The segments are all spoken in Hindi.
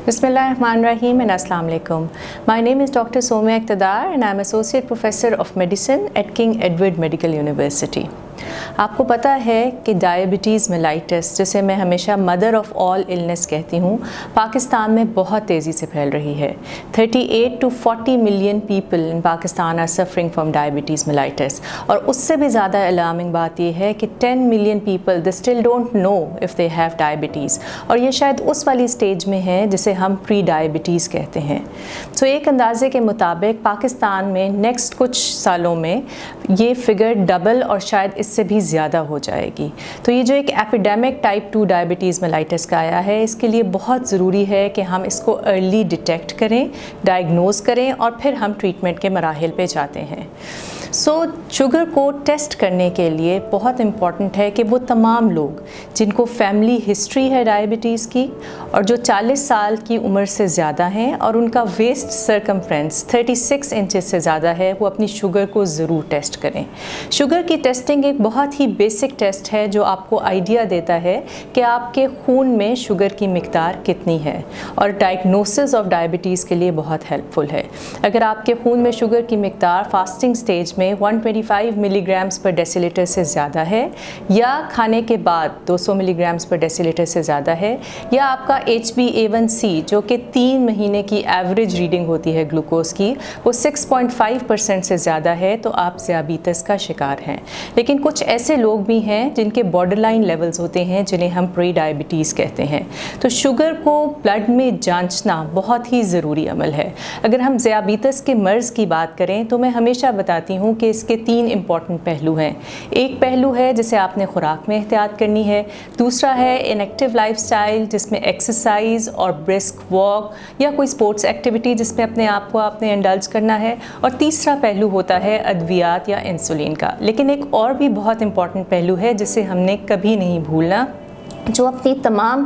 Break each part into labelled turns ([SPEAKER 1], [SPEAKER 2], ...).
[SPEAKER 1] Bismillahirrahmanirrahim and Assalamu alaikum. My name is Dr. Somia Iqtadar and I am Associate Professor of Medicine at King Edward Medical University. आपको पता है कि डायबिटीज़ मेलाइटिस, जिसे मैं हमेशा मदर ऑफ़ ऑल इलनेस कहती हूँ, पाकिस्तान में बहुत तेज़ी से फैल रही है। 38 to 40 million people in Pakistan are suffering from diabetes mellitus. और उससे भी ज़्यादा अलार्मिंग बात यह है कि 10 million people they still don't know if they have diabetes, और ये शायद उस वाली स्टेज में है जिसे हम प्री डायबिटीज़ कहते हैं। तो एक अंदाजे के मुताबिक पाकिस्तान में नेक्स्ट कुछ सालों में ये फिगर डबल और शायद इससे भी ज़्यादा हो जाएगी। तो ये जो एक एपिडेमिक टाइप 2 डायबिटीज़ मेलाइटिस का आया है, इसके लिए बहुत ज़रूरी है कि हम इसको अर्ली डिटेक्ट करें, डायग्नोज़ करें और फिर हम ट्रीटमेंट के मराहिल पे जाते हैं। शुगर को टेस्ट करने के लिए बहुत इम्पॉर्टेंट है कि वो तमाम लोग जिनको फैमिली हिस्ट्री है डायबिटीज़ की और जो 40 साल की उम्र से ज़्यादा हैं और उनका वेस्ट सर्कमफ्रेंस 36 इंचेस से ज़्यादा है, वो अपनी शुगर को ज़रूर टेस्ट करें। शुगर की टेस्टिंग एक बहुत ही बेसिक टेस्ट है जो आपको आइडिया देता है कि आपके खून में शुगर की मिकदार कितनी है और डायग्नोसिस ऑफ डायबिटीज़ के लिए बहुत हेल्पफुल है। अगर आपके खून में शुगर की मिकदार फास्टिंग स्टेज में 125 मिलीग्राम्स पर डेसीलीटर से ज़्यादा है या खाने के बाद 200 मिलीग्राम्स पर डेसीलीटर से ज़्यादा है, या आपका HbA1c जो कि 3 महीने की एवरेज रीडिंग होती है ग्लूकोज की, वो 6.5% से ज़्यादा है, तो आप ज़ियाबीतस का शिकार हैं। लेकिन कुछ ऐसे लोग भी हैं जिनके बॉर्डरलाइन लेवल्स होते हैं जिन्हें हम प्री डायबिटीज़ कहते हैं। तो शुगर को ब्लड में जांचना बहुत ही ज़रूरी अमल है। अगर हम ज़ियाबीतस के मर्ज़ की बात करें तो मैं हमेशा बताती हूँ कि इसके 3 इम्पॉर्टेंट पहलू हैं। एक पहलू है जिसे आपने खुराक में एहतियात करनी है, दूसरा है इनएक्टिव लाइफस्टाइल जिसमें एक्सरसाइज और ब्रिस्क वॉक या कोई स्पोर्ट्स एक्टिविटी जिसमें अपने आप को आपने इंडल्ज करना है, और तीसरा पहलू होता है अद्वियात या इंसुलिन का। लेकिन एक और भी बहुत इम्पॉर्टेंट पहलू है जिसे हमने कभी नहीं भूलना, जो अपनी तमाम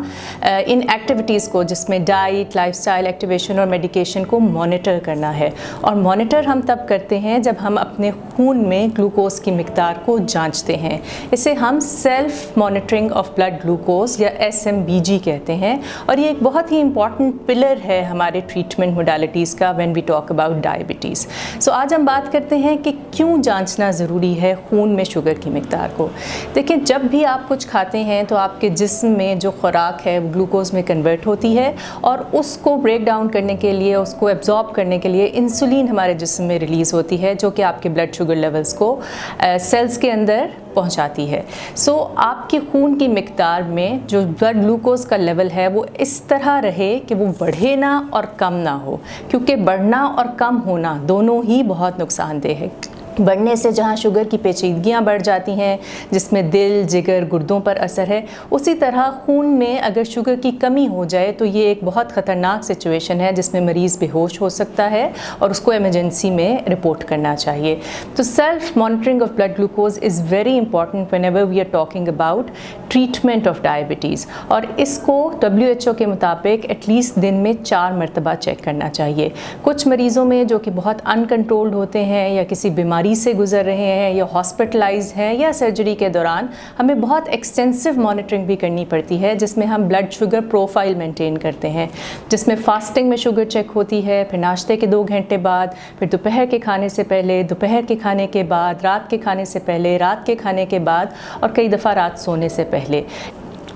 [SPEAKER 1] इन एक्टिविटीज़ को जिसमें डाइट, लाइफस्टाइल, एक्टिवेशन और मेडिकेशन को मॉनिटर करना है। और मॉनिटर हम तब करते हैं जब हम अपने खून में ग्लूकोज की मिकदार को जांचते हैं। इसे हम self monitoring of blood glucose या SMBG कहते हैं, और ये एक बहुत ही इम्पॉर्टेंट पिलर है हमारे ट्रीटमेंट मोडालिटीज़ का when we talk about diabetes. So आज हम बात करते हैं कि क्यों जांचना ज़रूरी है खून में शुगर की मिकदार को। देखिए, जब भी आप कुछ खाते हैं तो आपके जिस्म में जो खुराक है ग्लूकोज में कन्वर्ट होती है, और उसको ब्रेक डाउन करने के लिए, उसको एब्जॉर्ब करने के लिए इंसुलिन हमारे जिस्म में रिलीज़ होती है जो कि आपके ब्लड शुगर लेवल्स को सेल्स के अंदर पहुंचाती है। आपकी खून की मिकदार में जो ब्लड ग्लूकोज का लेवल है वो इस तरह रहे कि वो बढ़े ना और कम ना हो, क्योंकि बढ़ना और कम होना दोनों ही बहुत नुकसानदेह है। बढ़ने से जहाँ शुगर की पेचीदगियाँ बढ़ जाती हैं जिसमें दिल, जिगर, गुर्दों पर असर है, उसी तरह खून में अगर शुगर की कमी हो जाए तो ये एक बहुत ख़तरनाक सिचुएशन है जिसमें मरीज़ बेहोश हो सकता है और उसको इमरजेंसी में रिपोर्ट करना चाहिए। तो self monitoring of blood glucose is very important whenever we are talking about treatment of diabetes, और इसको WHO के मुताबिक एटलीस्ट दिन में 4 मरतबा चेक करना चाहिए। कुछ मरीज़ों में जो कि बहुत अनकंट्रोल्ड होते हैं या किसी बीमारी से गुजर रहे हैं या हॉस्पिटलाइज हैं या सर्जरी के दौरान, हमें बहुत एक्सटेंसिव मॉनिटरिंग भी करनी पड़ती है जिसमें हम ब्लड शुगर प्रोफाइल मेंटेन करते हैं, जिसमें फास्टिंग में शुगर चेक होती है, फिर नाश्ते के 2 घंटे बाद, फिर दोपहर के खाने से पहले, दोपहर के खाने के बाद, रात के खाने से पहले, रात के खाने के बाद, और कई दफ़ा रात सोने से पहले।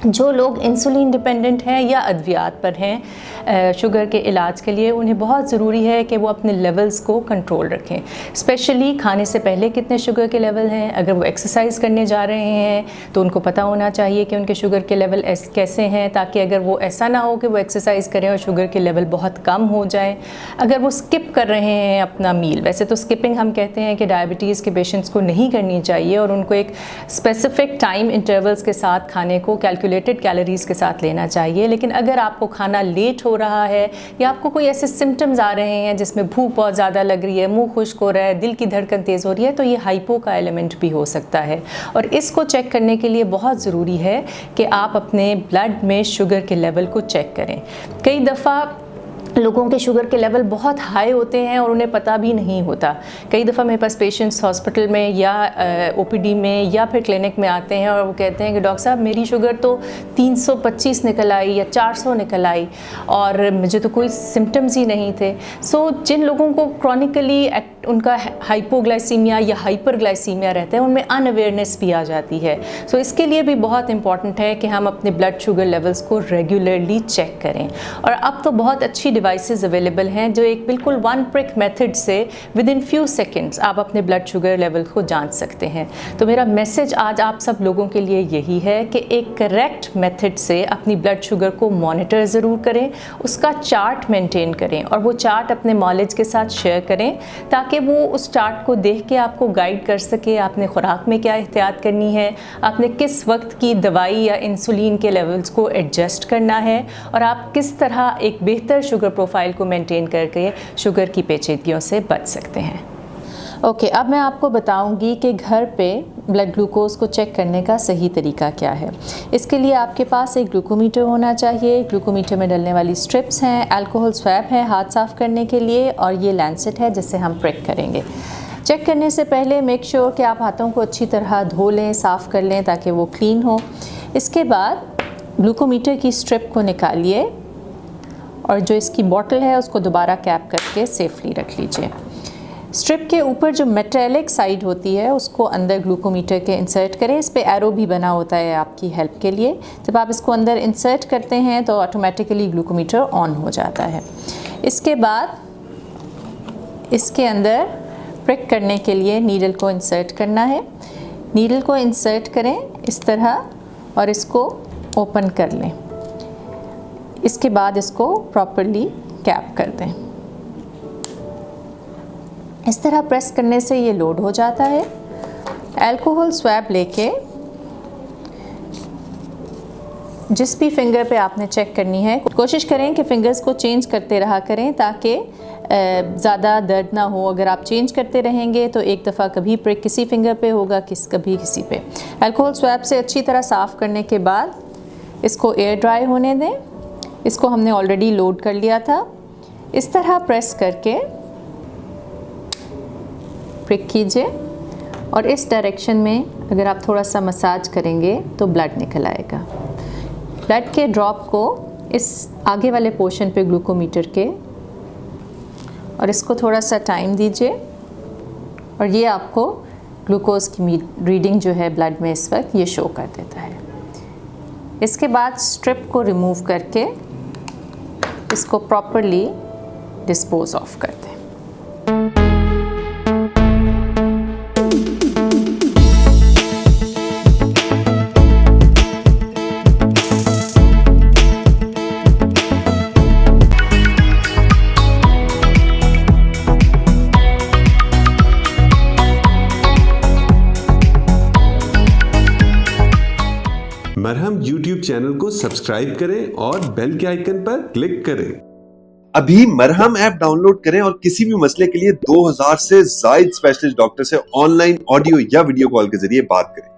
[SPEAKER 1] जो लोग इंसुलिन डिपेंडेंट हैं या अद्वियात पर हैं शुगर के इलाज के लिए, उन्हें बहुत ज़रूरी है कि वो अपने लेवल्स को कंट्रोल रखें। स्पेशली खाने से पहले कितने शुगर के लेवल हैं। अगर वो एक्सरसाइज करने जा रहे हैं तो उनको पता होना चाहिए कि उनके शुगर के लेवल कैसे हैं, ताकि अगर वो ऐसा ना हो कि वो एक्सरसाइज करें और शुगर के लेवल बहुत कम हो जाए। अगर वो स्किप कर रहे हैं अपना मील, वैसे तो स्किपिंग हम कहते हैं कि डायबिटीज़ के पेशेंट्स को नहीं करनी चाहिए और उनको एक स्पेसिफिक टाइम इंटरवल्स के साथ खाने को कैलकुलेटेड कैलोरीज़ के साथ लेना चाहिए। लेकिन अगर आपको खाना लेट हो रहा है या आपको कोई ऐसे सिम्टम्स आ रहे हैं जिसमें भूख बहुत ज़्यादा लग रही है, मुंह खुश्क हो रहा है, दिल की धड़कन तेज़ हो रही है, तो ये हाइपो का एलिमेंट भी हो सकता है। और इसको चेक करने के लिए बहुत ज़रूरी है कि आप अपने ब्लड में शुगर के लेवल को चेक करें। कई दफ़ा लोगों के शुगर के लेवल बहुत हाई होते हैं और उन्हें पता भी नहीं होता। कई दफ़ा मेरे पास पेशेंट्स हॉस्पिटल में या ओपीडी में या फिर क्लिनिक में आते हैं और वो कहते हैं कि डॉक्टर साहब मेरी शुगर तो 325 निकल आई या 400 निकल आई और मुझे तो कोई सिम्टम्स ही नहीं थे। सो जिन लोगों को क्रॉनिकली उनका हाइपोग्लाइसीमिया या हाइपरग्लाइसीमिया रहता है उनमें अनअवेयरनेस भी आ जाती है। सो इसके लिए भी बहुत इंपॉर्टेंट है कि हम अपने ब्लड शुगर लेवल्स को रेगुलरली चेक करें। और अब तो बहुत अच्छी डिवाइसेस अवेलेबल हैं जो एक बिल्कुल वन प्रिक मेथड से विद इन फ्यू सेकेंड्स आप अपने ब्लड शुगर लेवल को जांच सकते हैं। तो मेरा मैसेज आज आप सब लोगों के लिए यही है कि एक करेक्ट मेथड से अपनी ब्लड शुगर को मॉनिटर ज़रूर करें, उसका चार्ट मेंटेन करें और वो चार्ट अपने नॉलेज के साथ शेयर करें ताकि वो उस चार्ट को देख के आपको गाइड कर सके आपने खुराक में क्या एहतियात करनी है, आपने किस वक्त की दवाई या इंसुलिन के लेवल्स को एडजस्ट करना है और आप किस तरह एक बेहतर शुगर प्रोफाइल को मेंटेन करके शुगर की पेचीदगियों से बच सकते हैं। ओके, अब मैं आपको बताऊंगी कि घर पे ब्लड ग्लूकोज को चेक करने का सही तरीका क्या है। इसके लिए आपके पास एक ग्लूकोमीटर होना चाहिए। ग्लूकोमीटर में डलने वाली स्ट्रिप्स हैं, अल्कोहल स्वैब है हाथ साफ़ करने के लिए और ये लैंसेट है जिससे हम प्रिक करेंगे। चेक करने से पहले मेक श्योर कि आप हाथों को अच्छी तरह धो लें, साफ़ कर लें ताकि वो क्लीन हो। इसके बाद ग्लूकोमीटर की स्ट्रिप को निकालिए और जो इसकी बॉटल है उसको दोबारा कैप करके सेफली रख लीजिए। स्ट्रिप के ऊपर जो मेटेलिक साइड होती है उसको अंदर ग्लूकोमीटर के इंसर्ट करें। इस पे एरो भी बना होता है आपकी हेल्प के लिए। जब आप इसको अंदर इंसर्ट करते हैं तो ऑटोमेटिकली ग्लूकोमीटर ऑन हो जाता है। इसके बाद इसके अंदर प्रिक करने के लिए नीडल को इंसर्ट करना है। नीडल को इंसर्ट करें इस तरह और इसको ओपन कर लें। इसके बाद इसको प्रॉपरली कैप कर दें। इस तरह प्रेस करने से ये लोड हो जाता है। अल्कोहल स्वैब लेके जिस भी फिंगर पे आपने चेक करनी है कोशिश करें कि फिंगर्स को चेंज करते रहा करें ताकि ज़्यादा दर्द ना हो। अगर आप चेंज करते रहेंगे तो एक दफ़ा कभी प्रिक किसी फिंगर पे होगा, कभी किसी पे। अल्कोहल स्वैब से अच्छी तरह साफ़ करने के बाद इसको एयर ड्राई होने दें। इसको हमने ऑलरेडी लोड कर लिया था। इस तरह प्रेस करके प्रिक कीजिए और इस डायरेक्शन में अगर आप थोड़ा सा मसाज करेंगे तो ब्लड निकल आएगा। ब्लड के ड्रॉप को इस आगे वाले पोर्शन पे ग्लूकोमीटर के और इसको थोड़ा सा टाइम दीजिए और ये आपको ग्लूकोज की रीडिंग जो है ब्लड में इस वक्त ये शो कर देता है। इसके बाद स्ट्रिप को रिमूव करके इसको प्रॉपरली डिस्पोज ऑफ कर दें।
[SPEAKER 2] मरहम YouTube चैनल को सब्सक्राइब करें और बेल के आइकन पर क्लिक करें।
[SPEAKER 3] अभी मरहम ऐप डाउनलोड करें और किसी भी मसले के लिए 2000 से ज्यादा स्पेशलिस्ट डॉक्टर से ऑनलाइन ऑडियो या वीडियो कॉल के जरिए बात करें।